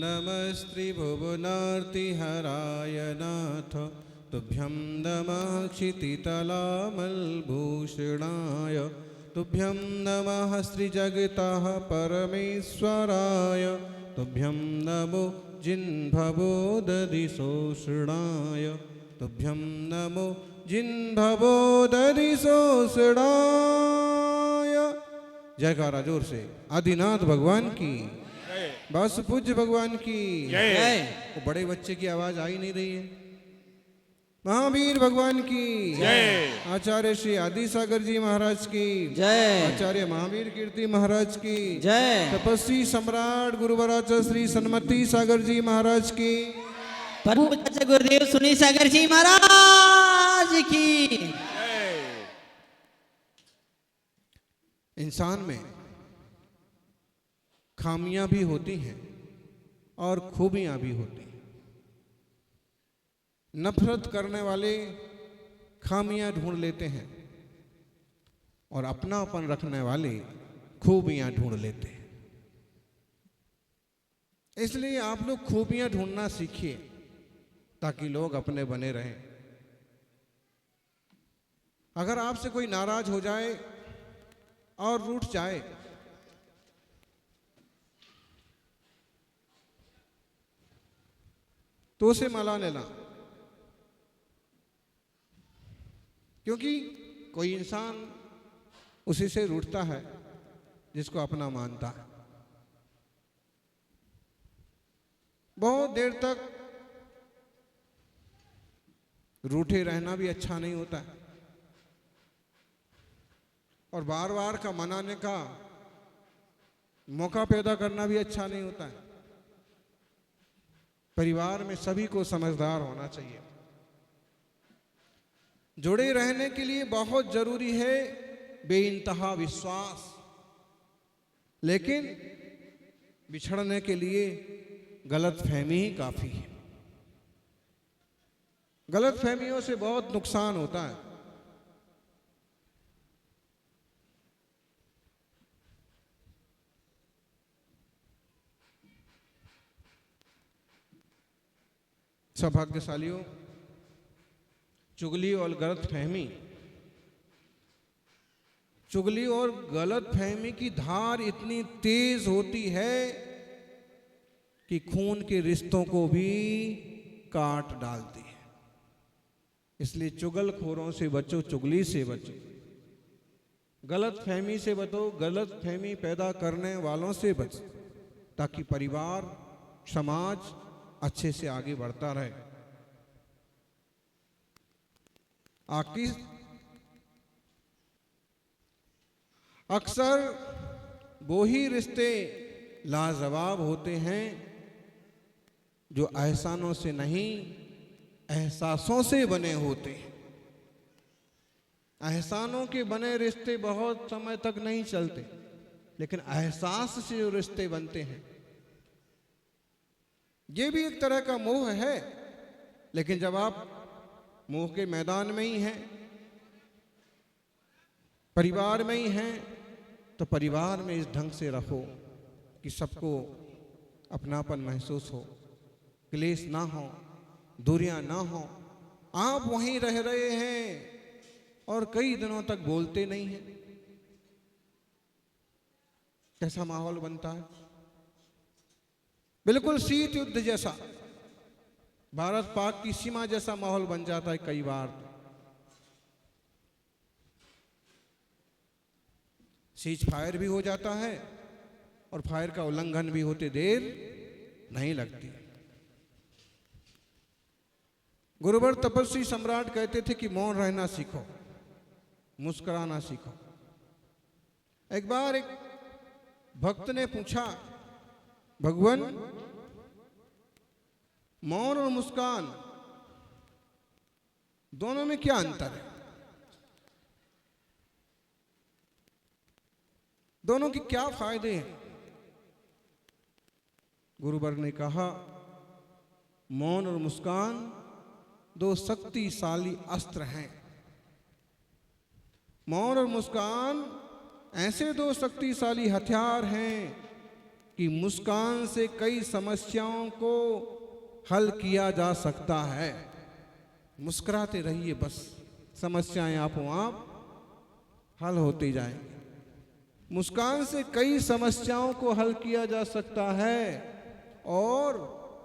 नमस्त्रिभुवनार्तिहराय नाथ तुभ्यं नमः क्षितितलामलभूषणाय तुभ्यं नमः श्रीजगतः परमेश्वराय तुभ्यं नमो जिह्वबोधरिशोषणाय तुभ्यं नमो जिह्वबोधरिशोषणाय। जयकारा जोर से आदिनाथ भगवान की, बस पूज्य भगवान की जय। वो बड़े बच्चे की आवाज आ ही नहीं रही है। महावीर भगवान की जय। आचार्य श्री आदि सागर जी महाराज की जय। आचार्य महावीर कीर्ति महाराज की जय। तपस्वी सम्राट गुरुवराचा श्री सन्मति सागर जी महाराज की, परम पूज्य गुरुदेव सुनी सागर जी महाराज की जय। इंसान में खामियां भी होती हैं और खूबियां भी होती हैं। नफरत करने वाले खामियां ढूंढ लेते हैं और अपनापन रखने वाले खूबियां ढूंढ लेते हैं। इसलिए आप लोग खूबियां ढूंढना सीखिए ताकि लोग अपने बने रहें। अगर आपसे कोई नाराज हो जाए और रूठ जाए तो उसे मना लेना, क्योंकि कोई इंसान उसी से रूठता है जिसको अपना मानता है। बहुत देर तक रूठे रहना भी अच्छा नहीं होता है और बार बार का मनाने का मौका पैदा करना भी अच्छा नहीं होता है। परिवार में सभी को समझदार होना चाहिए। जुड़े रहने के लिए बहुत जरूरी है बेइंतहा विश्वास, लेकिन बिछड़ने के लिए गलतफहमी ही काफी है। गलतफहमियों से बहुत नुकसान होता है। सौभाग्यशालियों, चुगली और गलतफहमी की धार इतनी तेज होती है कि खून के रिश्तों को भी काट डालती है। इसलिए चुगलखोरों से बचो, चुगली से बचो, गलतफहमी से बचो, गलतफहमी पैदा करने वालों से बचो, ताकि परिवार समाज अच्छे से आगे बढ़ता रहे। अक्सर वो ही रिश्ते लाजवाब होते हैं जो एहसानों से नहीं, एहसासों से बने होते हैं। एहसानों के बने रिश्ते बहुत समय तक नहीं चलते, लेकिन एहसास से जो रिश्ते बनते हैं ये भी एक तरह का मोह है। लेकिन जब आप मोह के मैदान में ही हैं, परिवार में ही हैं, तो परिवार में इस ढंग से रखो कि सबको अपनापन महसूस हो, क्लेश ना हो, दूरियां ना हो। आप वहीं रह रहे हैं और कई दिनों तक बोलते नहीं हैं, कैसा माहौल बनता है। बिल्कुल शीत युद्ध जैसा, भारत पाक की सीमा जैसा माहौल बन जाता है कई बार। सीज फायर भी हो जाता है और फायर का उल्लंघन भी होते देर नहीं लगती। गुरुवर तपस्वी सम्राट कहते थे कि मौन रहना सीखो, मुस्कुराना सीखो। एक बार एक भक्त ने पूछा, भगवान मौन और मुस्कान दोनों में क्या अंतर है? दोनों के क्या फायदे हैं? गुरुवर ने कहा, मौन और मुस्कान दो शक्तिशाली अस्त्र हैं। मौन और मुस्कान ऐसे दो शक्तिशाली हथियार हैं कि कि मुस्कान से कई समस्याओं को हल किया जा सकता है। मुस्कुराते रहिए, बस समस्याएं आपो आप हल होती जाएंगी। मुस्कान से कई समस्याओं को हल किया जा सकता है और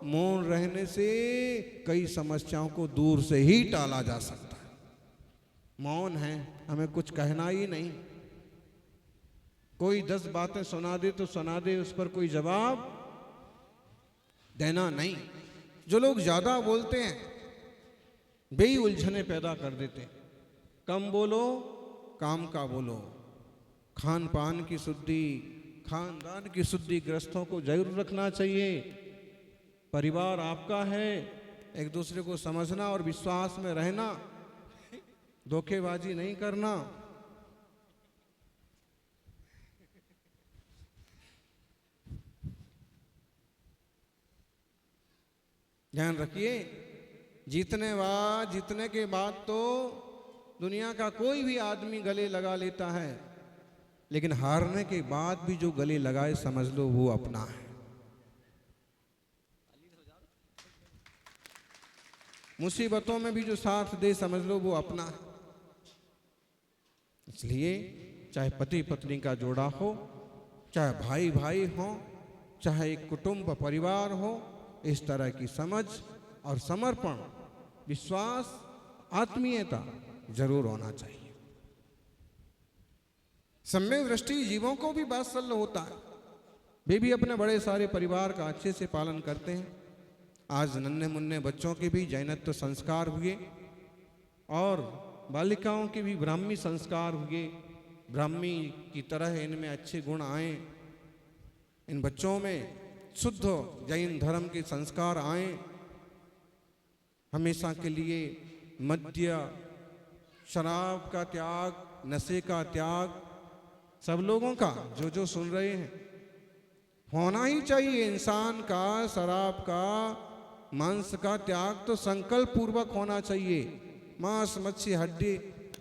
मौन रहने से कई समस्याओं को दूर से ही टाला जा सकता है। मौन है, हमें कुछ कहना ही नहीं। कोई 10 बातें सुना दे तो सुना दे, उस पर कोई जवाब देना नहीं। जो लोग ज्यादा बोलते हैं वे ही उलझने पैदा कर देते हैं। कम बोलो, काम का बोलो। खान पान की शुद्धि, खानदान की शुद्धि गृहस्थों को जरूर रखना चाहिए। परिवार आपका है, एक दूसरे को समझना और विश्वास में रहना, धोखेबाजी नहीं करना। ध्यान रखिए, जीतने के बाद तो दुनिया का कोई भी आदमी गले लगा लेता है, लेकिन हारने के बाद भी जो गले लगाए समझ लो वो अपना है। मुसीबतों में भी जो साथ दे समझ लो वो अपना है। इसलिए चाहे पति पत्नी का जोड़ा हो, चाहे भाई भाई हो, चाहे एक कुटुंब परिवार हो, इस तरह की समझ और समर्पण, विश्वास, आत्मीयता जरूर होना चाहिए। सम्यक दृष्टि जीवों को भी वात्सल्य होता है। वे भी अपने बड़े सारे परिवार का अच्छे से पालन करते हैं। आज नन्हे मुन्ने बच्चों के भी जैनत्व संस्कार हुए और बालिकाओं के भी ब्राह्मी संस्कार हुए। ब्राह्मी की तरह इनमें अच्छे गुण आए, इन बच्चों में शुद्ध जैन धर्म के संस्कार आए। हमेशा के लिए मद्य, शराब का त्याग, नशे का त्याग सब लोगों का, जो सुन रहे हैं, होना ही चाहिए। इंसान का शराब का, मांस का त्याग तो संकल्प पूर्वक होना चाहिए। मांस, मच्छी, हड्डी,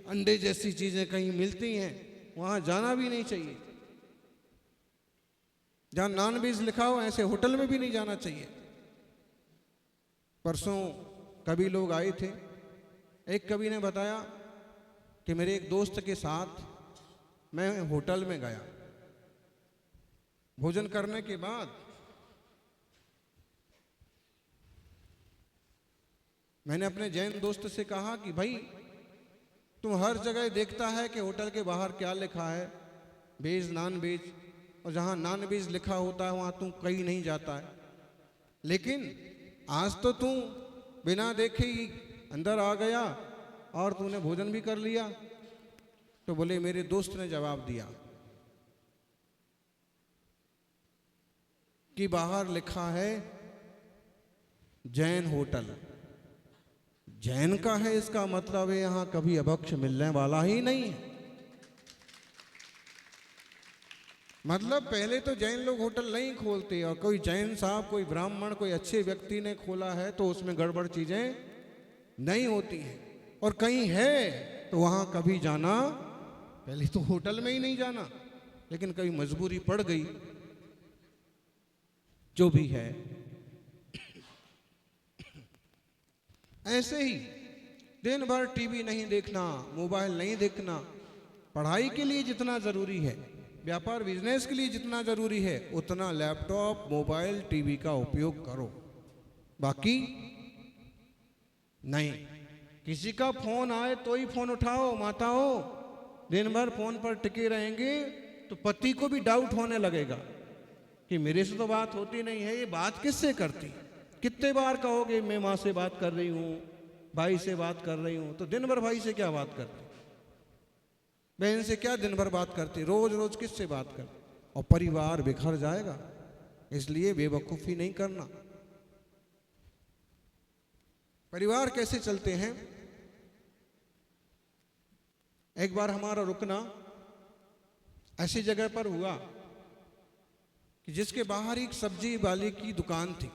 अंडे जैसी चीजें कहीं मिलती हैं, वहां जाना भी नहीं चाहिए। जहां नॉनवेज लिखा हो ऐसे होटल में भी नहीं जाना चाहिए। परसों कवि लोग आए थे। एक कवि ने बताया कि मेरे एक दोस्त के साथ मैं होटल में गया। भोजन करने के बाद मैंने अपने जैन दोस्त से कहा कि भाई तुम हर जगह देखता है कि होटल के बाहर क्या लिखा है, वेज नॉन वेज, और जहां नॉन वेज लिखा होता है वहां तू कहीं नहीं जाता है, लेकिन आज तो तू बिना देखे ही अंदर आ गया और तूने भोजन भी कर लिया। तो बोले, मेरे दोस्त ने जवाब दिया कि बाहर लिखा है जैन होटल। जैन का है, इसका मतलब है यहां कभी अभक्ष मिलने वाला ही नहीं है। मतलब पहले तो जैन लोग होटल नहीं खोलते, और कोई जैन साहब, कोई ब्राह्मण, कोई अच्छे व्यक्ति ने खोला है तो उसमें गड़बड़ चीजें नहीं होती हैं। और कहीं है तो वहां कभी जाना, पहले तो होटल में ही नहीं जाना, लेकिन कभी मजबूरी पड़ गई, जो भी है। ऐसे ही दिन भर टीवी नहीं देखना, मोबाइल नहीं देखना। पढ़ाई के लिए जितना जरूरी है, व्यापार बिजनेस के लिए जितना जरूरी है, उतना लैपटॉप, मोबाइल, टीवी का उपयोग करो, बाकी नहीं। किसी का फोन आए तो ही फोन उठाओ। माताओं, दिन भर फोन पर टिके रहेंगे तो पति को भी डाउट होने लगेगा कि मेरे से तो बात होती नहीं है, ये बात किससे करती। कितने बार कहोगे मैं माँ से बात कर रही हूँ, भाई से बात कर रही हूँ, तो दिन भर भाई से क्या बात करती, बहन से क्या दिन भर बात करती, रोज रोज किससे बात करती, और परिवार बिखर जाएगा। इसलिए बेवकूफी नहीं करना। परिवार कैसे चलते हैं? एक बार हमारा रुकना ऐसी जगह पर हुआ कि जिसके बाहर एक सब्जी वाले की दुकान थी।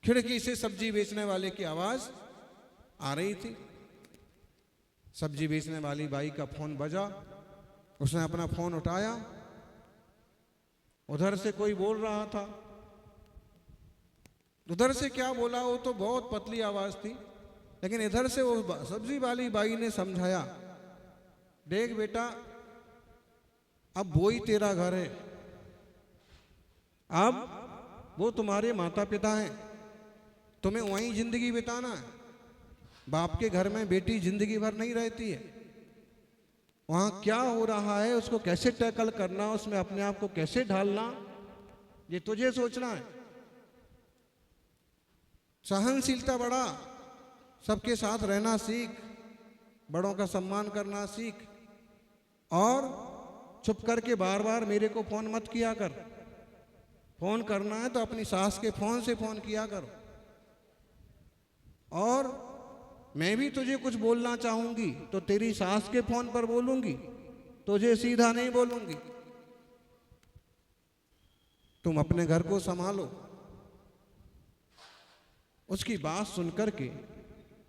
खिड़की से सब्जी बेचने वाले की आवाज आ रही थी। सब्जी बेचने वाली बाई का फोन बजा, उसने अपना फोन उठाया उधर से कोई बोल रहा था, उधर से क्या बोला वो तो बहुत पतली आवाज थी, लेकिन इधर से वो सब्जी वाली बाई ने समझाया, देख बेटा अब वो ही तेरा घर है, अब वो तुम्हारे माता पिता हैं, तुम्हें वहीं जिंदगी बिताना है। बाप के घर में बेटी जिंदगी भर नहीं रहती है। वहां क्या हो रहा है उसको कैसे टैकल करना, उसमें अपने आप को कैसे ढालना, ये तुझे सोचना है। सहनशीलता बढ़ा, सबके साथ रहना सीख, बड़ों का सम्मान करना सीख, और चुप करके बार बार मेरे को फोन मत किया कर। फोन करना है तो अपनी सास के फोन से फोन किया करो। और मैं भी तुझे कुछ बोलना चाहूंगी तो तेरी सास के फोन पर बोलूंगी, तुझे सीधा नहीं बोलूंगी। तुम अपने घर को संभालो। उसकी बात सुनकर के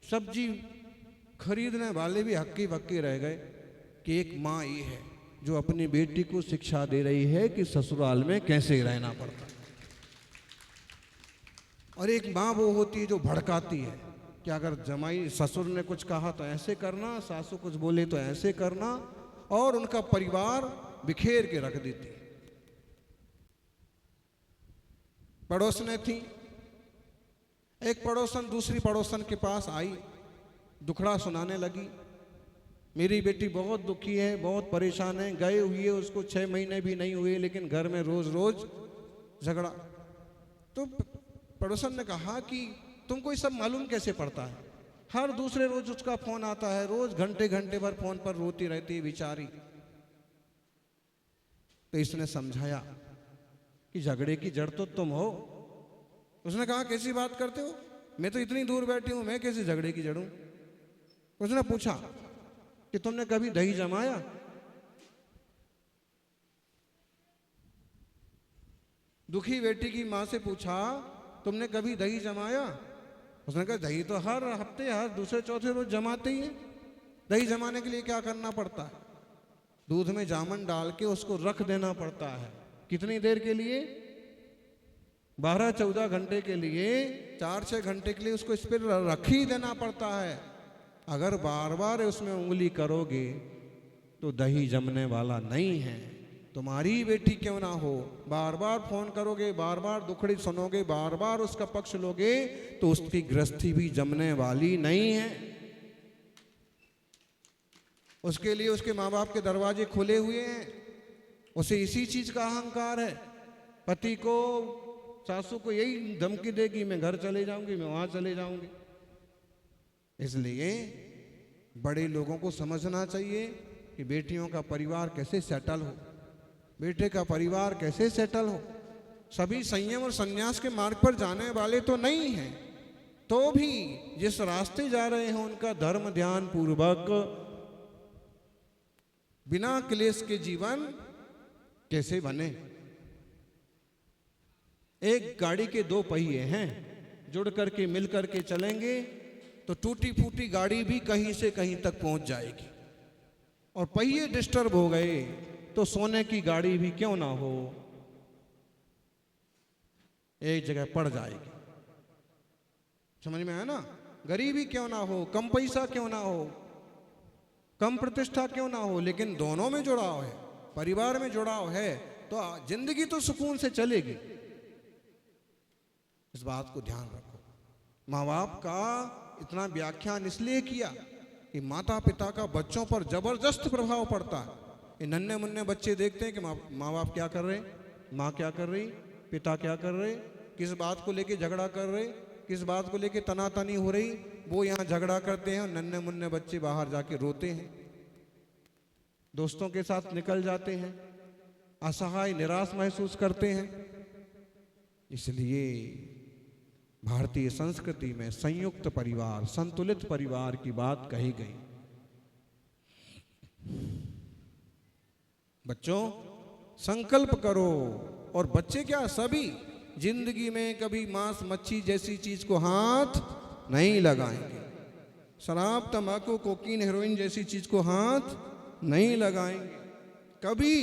सब्जी खरीदने वाले भी हक्की बक्की रह गए कि एक माँ ये है जो अपनी बेटी को शिक्षा दे रही है कि ससुराल में कैसे रहना पड़ता है। और एक माँ वो होती है जो भड़काती है कि अगर जमाई ससुर ने कुछ कहा तो ऐसे करना, सासू कुछ बोले तो ऐसे करना, और उनका परिवार बिखेर के रख देती। पड़ोसने थी, एक पड़ोसन दूसरी पड़ोसन के पास आई, दुखड़ा सुनाने लगी, मेरी बेटी बहुत दुखी है, बहुत परेशान है, गए हुए उसको 6 महीने भी नहीं हुए, लेकिन घर में रोज रोज झगड़ा। तो पड़ोसन ने कहा कि तुमको ये सब मालूम कैसे पड़ता है? हर दूसरे रोज उसका फोन आता है, रोज घंटे घंटे भर फोन पर रोती रहती है बेचारी। तो इसने समझाया कि झगड़े की जड़ तो तुम हो। उसने कहा कैसी बात करते हो, मैं तो इतनी दूर बैठी हूं, मैं कैसे झगड़े की जड़ हूं? उसने पूछा कि तुमने कभी दही जमाया? दुखी बेटी की मां से पूछा तुमने कभी दही जमाया? उसने कहा दही तो हर हफ्ते हर दूसरे चौथे रोज जमाते ही है। दही जमाने के लिए क्या करना पड़ता है? दूध में जामन डाल के उसको रख देना पड़ता है। कितनी देर के लिए? 12-14 घंटे के लिए, 4-6 घंटे के लिए उसको इस पर रख ही देना पड़ता है। अगर बार बार उसमें उंगली करोगे तो दही जमने वाला नहीं है। तुम्हारी बेटी क्यों ना हो, बार बार फोन करोगे, बार बार दुखड़ी सुनोगे, बार बार उसका पक्ष लोगे तो उसकी गृहस्थी भी जमने वाली नहीं है। उसके लिए उसके माँ बाप के दरवाजे खुले हुए हैं। उसे इसी चीज का अहंकार है। पति को, सासू को यही धमकी देगी मैं घर चले जाऊंगी, मैं वहां चले जाऊंगी। इसलिए बड़े लोगों को समझना चाहिए कि बेटियों का परिवार कैसे सेटल हो, बेटे का परिवार कैसे सेटल हो। सभी संयम और संन्यास के मार्ग पर जाने वाले तो नहीं हैं, तो भी जिस रास्ते जा रहे हैं उनका धर्म ध्यान पूर्वक बिना क्लेश के जीवन कैसे बने। एक गाड़ी के 2 पहिए हैं, जुड़ करके मिल करके चलेंगे तो टूटी फूटी गाड़ी भी कहीं से कहीं तक पहुंच जाएगी, और पहिए डिस्टर्ब हो गए तो सोने की गाड़ी भी क्यों ना हो एक जगह पड़ जाएगी। समझ में आया ना? गरीबी क्यों ना हो, कम पैसा क्यों ना हो, कम प्रतिष्ठा क्यों ना हो, लेकिन दोनों में जुड़ाव है, परिवार में जुड़ाव है तो जिंदगी तो सुकून से चलेगी। इस बात को ध्यान रखो। माँ बाप का इतना व्याख्यान इसलिए किया कि माता पिता का बच्चों पर जबरदस्त प्रभाव पड़ता है। ये नन्हे मुन्ने बच्चे देखते हैं कि माँ बाप क्या कर रहे, माँ क्या कर रही, पिता क्या कर रहे, किस बात को लेके झगड़ा कर रहे, किस बात को लेके तनातनी हो रही, वो यहाँ झगड़ा करते हैं और नन्हे मुन्ने बच्चे बाहर जाके रोते हैं, दोस्तों के साथ निकल जाते हैं, असहाय निराश महसूस करते हैं। इसलिए भारतीय संस्कृति में संयुक्त परिवार, संतुलित परिवार की बात कही गई। बच्चों संकल्प करो, और बच्चे क्या सभी जिंदगी में कभी मांस मच्छी जैसी चीज को हाथ नहीं लगाएंगे, शराब तंबाकू कोकीन हेरोइन जैसी चीज को हाथ नहीं लगाएंगे, कभी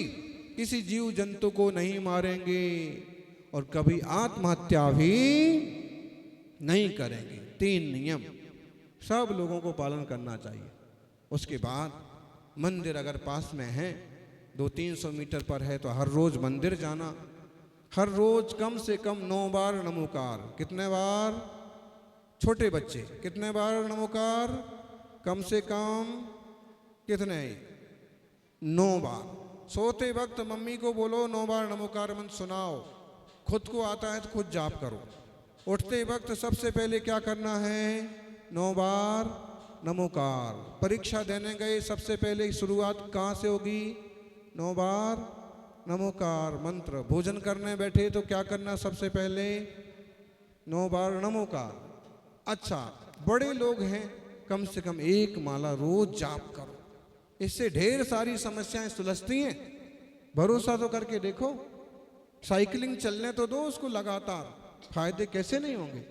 किसी जीव जंतु को नहीं मारेंगे और कभी आत्महत्या भी नहीं करेंगे। 3 नियम सब लोगों को पालन करना चाहिए। उसके बाद मंदिर अगर पास में है 200-300 मीटर पर है तो हर रोज मंदिर जाना, हर रोज कम से कम 9 बार नमोकार। कितने बार? छोटे बच्चे कितने बार नमोकार? कम से कम कितने? 9 बार। सोते वक्त मम्मी को बोलो 9 बार नमोकार मंत्र सुनाओ। खुद को आता है तो खुद जाप करो। उठते वक्त सबसे पहले क्या करना है? 9 बार नमोकार। परीक्षा देने गए सबसे पहले शुरुआत कहाँ से होगी? 9 बार नमोकार मंत्र। भोजन करने बैठे तो क्या करना सबसे पहले? 9 बार नमोकार। अच्छा, बड़े लोग हैं, कम से कम 1 माला रोज जाप करो। इससे ढेर सारी समस्याएं सुलझती हैं। भरोसा तो करके देखो। साइकिलिंग चलने तो दो उसको लगातार, फायदे कैसे नहीं होंगे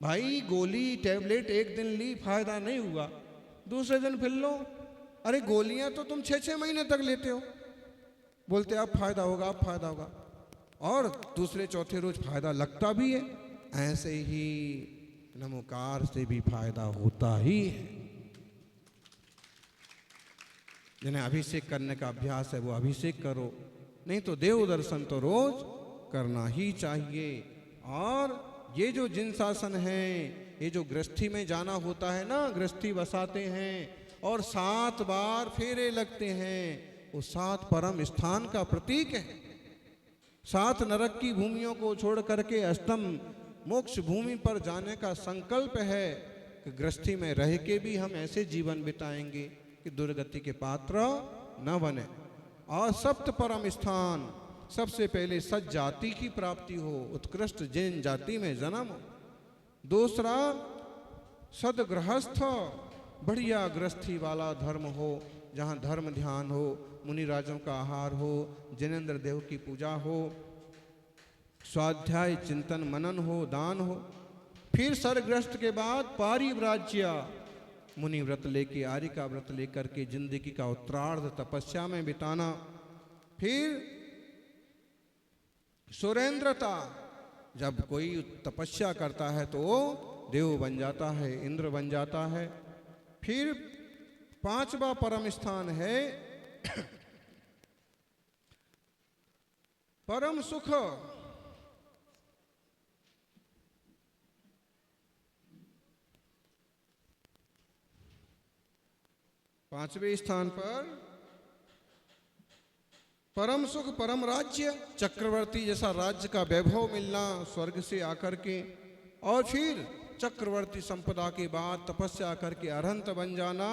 भाई। गोली टैबलेट एक दिन ली, फायदा नहीं हुआ, दूसरे दिन फिर लो। अरे गोलियां तो तुम 6-6 महीने तक लेते हो, बोलते अब फायदा होगा, अब फायदा होगा, और दूसरे चौथे रोज फायदा लगता भी है। ऐसे ही नमोकार से भी फायदा होता ही है। जिन्हें अभिषेक करने का अभ्यास है वो अभिषेक करो, नहीं तो देव दर्शन तो रोज करना ही चाहिए। और ये जो जिन शासन है, ये जो गृहस्थी में जाना होता है ना, गृहस्थी बसाते हैं और 7 बार फेरे लगते हैं, वो 7 परम स्थान का प्रतीक है। 7 नरक की भूमियों को छोड़ करके 8म मोक्ष भूमि पर जाने का संकल्प है कि गृहस्थी में रह के भी हम ऐसे जीवन बिताएंगे कि दुर्गति के पात्र न बने। और 7 परम स्थान, सबसे पहले सत जाति की प्राप्ति हो, उत्कृष्ट जैन जाति में जन्म हो। दूसरा सदगृहस्थ, बढ़िया गृहस्थी वाला धर्म हो, जहाँ धर्म ध्यान हो, मुनि राजों का आहार हो, जैनेन्द्र देव की पूजा हो, स्वाध्याय चिंतन मनन हो, दान हो। फिर सरगृहस्थ के बाद पारिव्राज्य, मुनि व्रत लेके, आर्य का व्रत लेकर के जिंदगी का उत्तरार्ध तपस्या में बिताना। फिर सुरेंद्रता, जब कोई तपस्या करता है तो वो देव बन जाता है, इंद्र बन जाता है। फिर 5वां परम स्थान है परम सुख। पांचवें स्थान पर परम सुख, परम राज्य, चक्रवर्ती जैसा राज्य का वैभव मिलना स्वर्ग से आकर के। और फिर चक्रवर्ती संपदा के बाद तपस्या करके अरहंत बन जाना,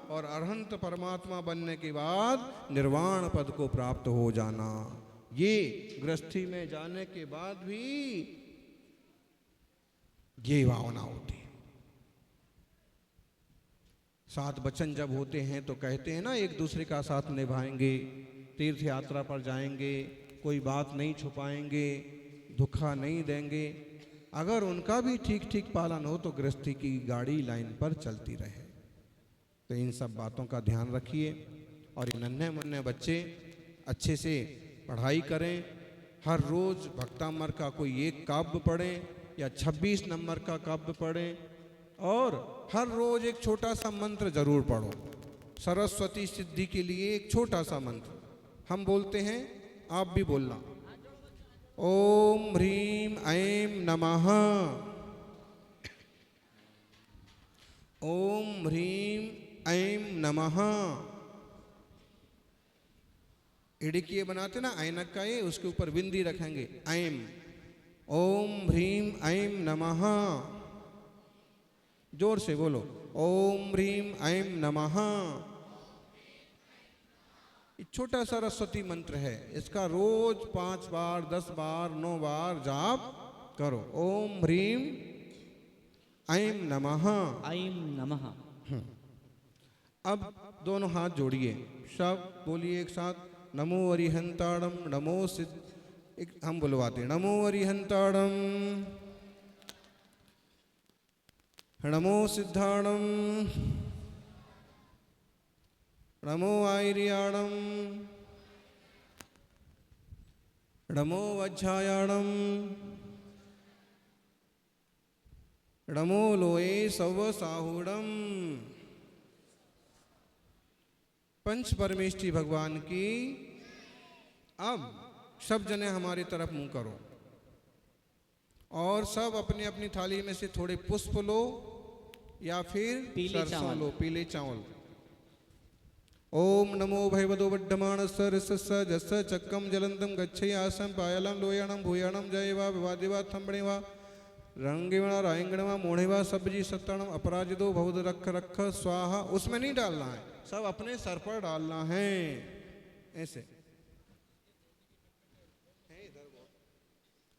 और अरहंत परमात्मा बनने के बाद निर्वाण पद को प्राप्त हो जाना। ये गृहस्थी में जाने के बाद भी ये भावना होती है। 7 वचन जब होते हैं तो कहते हैं ना, एक दूसरे का साथ निभाएंगे, तीर्थ यात्रा पर जाएंगे, कोई बात नहीं छुपाएंगे, धोखा नहीं देंगे। अगर उनका भी ठीक ठीक पालन हो तो गृहस्थी की गाड़ी लाइन पर चलती रहे। तो इन सब बातों का ध्यान रखिए। और ये नन्हे मुन्ने बच्चे अच्छे से पढ़ाई करें। हर रोज भक्तामर का कोई एक काव्य पढ़ें या 26 नंबर का काव्य पढ़ें, और हर रोज एक छोटा सा मंत्र जरूर पढ़ो। सरस्वती सिद्धि के लिए एक छोटा सा मंत्र हम बोलते हैं, आप भी बोलना। ओम ह्रीम ऐं नमः, ओम ह्रीम ऐं नमः। इड़िकिए बनाते ना ऐनक का, ये उसके ऊपर बिंदी रखेंगे, ऐं। ओम ह्रीम ऐं नमः, जोर से बोलो, ओम ह्रीम ऐं नमः। छोटा सा सरस्वती मंत्र है, इसका रोज 5 बार 10 बार 9 बार जाप करो। ओम ह्रीम ऐं नमः, ऐं नमः। अब दोनों हाथ जोड़िए, सब बोलिए एक साथ। नमो अरिहंताणम, नमो सिद्ध, हम बुलवाते, नमो अरिहंताणम, नमो सिद्धाणम, नमो आयर्याणम, णमो वज्झायाणम णमो लोए सव साहुड़म। पंच परमेष्ठी भगवान की। अब सब जने हमारी तरफ मुंह करो और सब अपनी अपनी थाली में से थोड़े पुष्प लो या फिर पीले सरसों चावल। लो, पीले चावल। ओम नमो भैवदो वड्डमाण सरस जस चक्कम जलंतम गच्छै आसम पायलम लोयाणम भूयाणम जयवा विवादिवा थंबणेवा रंगेवा रायंगणवा मोढ़ेवा सब्जी सत्ताणम अपराजितो भवद रख रख स्वाहा। उसमें नहीं डालना है, सब अपने सर पर डालना है ऐसे।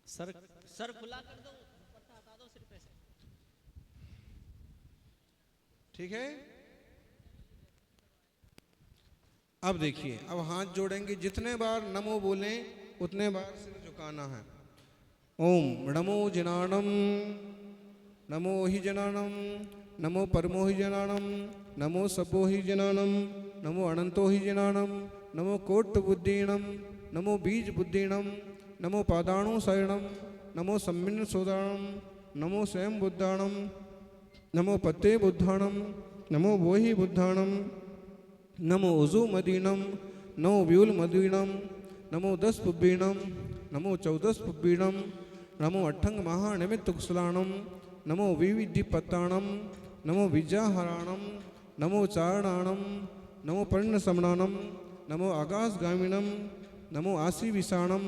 सर सर खुला कर दो, दुपट्टा हटा दो सिर पे से। ठीक है। अब देखिए, अब हाथ जोड़ेंगे, जितने बार नमो बोलें उतने बार सिर झुकाना है। ओम नमो जनानम नमो हि जनानम नमो परमो हि जनानम नमो सपो हि जनानम नमो अनंतो हि जनानम नमो कोट बुद्धीणम नमो बीज बुद्धीणम नमो पादाणु शरणम नमो सम्मिन्न सोदाणम नमो स्वयं बुद्धाणम नमो पते बुद्धाणम नमो वोहि बुद्धाणम नमो उजु मदीनम नमो व्यूल मदीनम नमो दस पुब्बीणम नमो चौदस पुब्बीणम नमो अठंग महानिमित्त कुशलाणम नमो विविधि पत्ताणम नमो विजाहराणम नमो चारणाणम नमो पर्ण समणानम नमो आकाशगामिणम नमो आशी विषाणम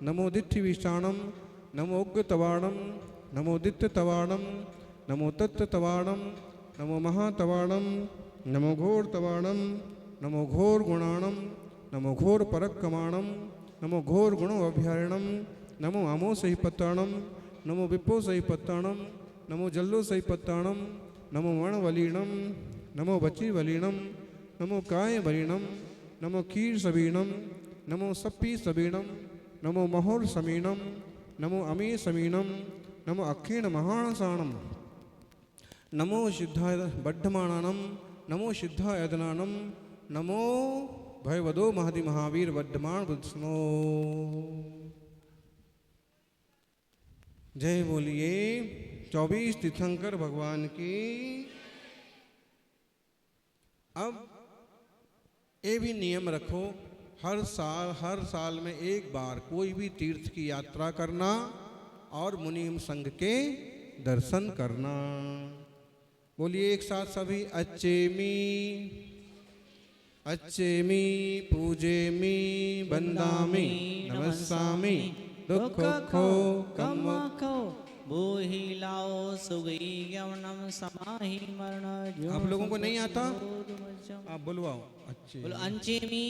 नमो दिठि विषाणम नमो उग्र तवाणम नमो दित्य तवाणम नमो तत्व तवाणम नमो महातवाणम नमो घोर तवाणम नमो घोर गुणाणम नमो घोर परक्कमाणम नमो घोर गुणो अभ्यारणम नमो आमो सही पत्ताणम नमो विपो सही पत्ताणम नमो जल्लो सही पत्ताणम नमो वणवलीणम नमो बची वलीणम नमो काय वलीणम नमो कीर सबीणम नमो सप्पी सबीणम नमो महोर समीणम नमो अमी समीणम नमो अक्षीण महाणसाणम नमो सिद्धाय बड्ढमाणानम नमो सिद्धायदनानम नमो भयवदो महदि महावीर वड्ढमाण बुद्धस्मो। जय बोलिए 24 तीर्थंकर भगवान की। अब ये भी नियम रखो, हर साल में एक बार कोई भी तीर्थ की यात्रा करना और मुनीम संघ के दर्शन करना। बोलिए एक साथ सभी। अच्छेमी पूजेमी वंदामी नमस्सामि दुख खो कम खो बोहि लाओ सुगई यवनम समाहि मरण जो। आप लोगों को नहीं आता, आप बुलवाओ। अच्छे बोलो अंचेमी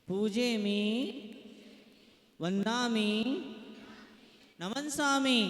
पूजेमी वंदामी नमस्सामि